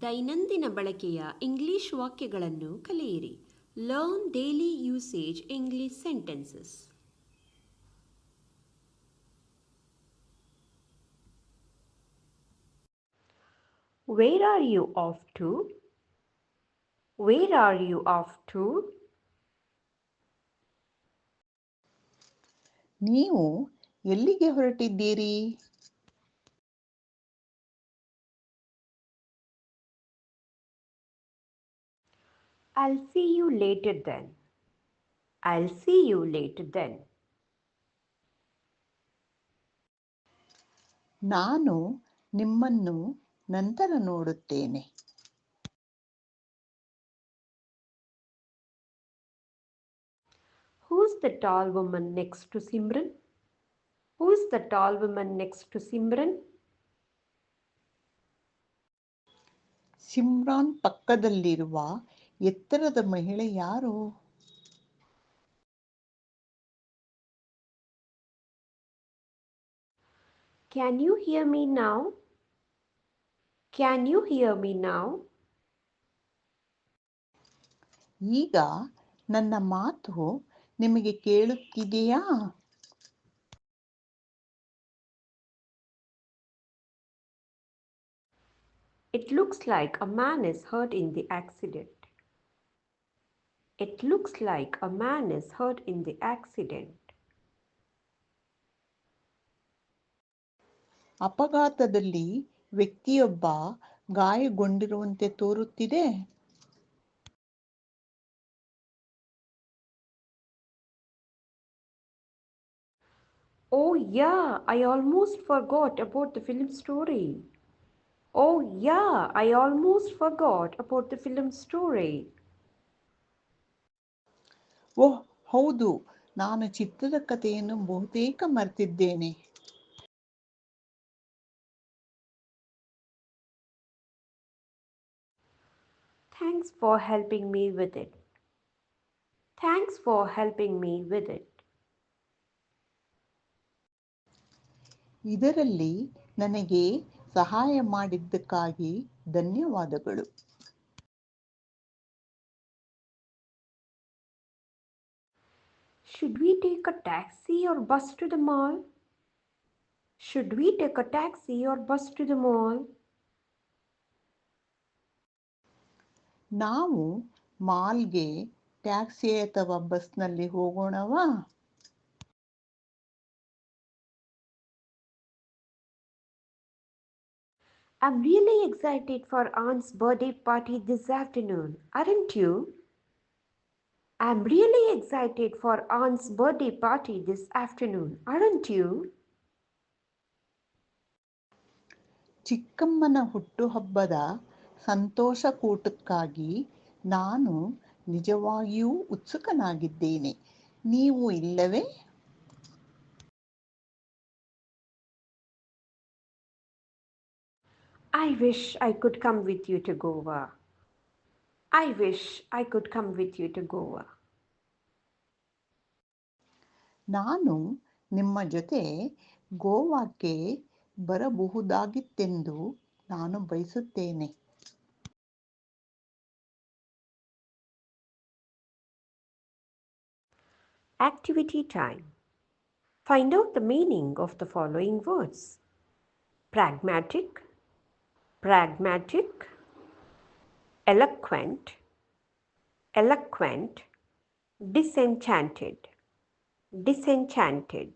ದೈನಂದಿನ ಬಳಕೆಯ ಇಂಗ್ಲಿಷ್ ವಾಕ್ಯಗಳನ್ನು ಕಲಿಯಿರಿ. Learn daily usage English sentences. Where are you off to? Where are you off to? ನೀವು ಎಲ್ಲಿಗೆ ಹೊರಟಿದ್ದೀರಿ? I'll see you later then. I'll see you later then. ನಾನು ನಿಮ್ಮನ್ನು ನಂತರ ನೋಡುತ್ತೇನೆ. Who's the tall woman next to Simran? Who's the tall woman next to Simran? Simran ಪಕ್ಕದಲ್ಲಿರುವ ಎತ್ತರದ ಮಹಿಳೆ ಯಾರು? Can you hear me now? Can you hear me now? ಈಗ ನನ್ನ ಮಾತು ನಿಮಗೆ ಕೇಳುತ್ತಿದೆಯಾ? It looks like a man is hurt in the accident. It looks like a man is hurt in the accident. ಅಪಘಾತದಲ್ಲಿ ವ್ಯಕ್ತಿಯೊಬ್ಬ ಗಾಯಗೊಂಡಿರುವಂತೆ ತೋರುತ್ತಿದೆ. Oh yeah, I almost forgot about the film story. Oh yeah, I almost forgot about the film story. ಓಹ್ ಹೌದು, ನಾನು ಚಿತ್ರದ ಕಥೆಯನ್ನು ಬಹುತೇಕ ಮರೆತಿದ್ದೇನೆ. Thanks for helping me with it. Thanks for helping me with it. ಇದರಲ್ಲಿ ನನಗೆ ಸಹಾಯ ಮಾಡಿದ್ದಕ್ಕಾಗಿ ಧನ್ಯವಾದಗಳು. Should we take a taxi or bus to the mall? Should we take a taxi or bus to the mall? ನಾವು ಮಾಲ್ಗೆ taxi ಅಥವಾ ಬಸ್ನಲ್ಲಿ ಹೋಗೋಣವಾ? I'm really excited for Aunt's birthday party this afternoon, aren't you? I'm really excited for Aunt's birthday party this afternoon, aren't you? ಚಿಕ್ಕಮ್ಮನ ಹುಟ್ಟುಹಬ್ಬದ ಸಂತೋಷಕೂಟಕ್ಕಾಗಿ ನಾನು ನಿಜವಾಗಿಯೂ ಉತ್ಸುಕನಾಗಿದ್ದೇನೆ. ನೀವು ಇಲ್ಲವೇ? I wish I could come with you to Goa. I wish I could come with you to Goa. ನಾನು ನಿಮ್ಮ ಜೊತೆ ಗೋವಾಕ್ಕೆ ಬರಬಹುದಾಗಿತ್ತೆಂದು ನಾನು ಬಯಸುತ್ತೇನೆ. Activity time. Find out the meaning of the following words: pragmatic, pragmatic, eloquent, eloquent, disenchanted, disenchanted.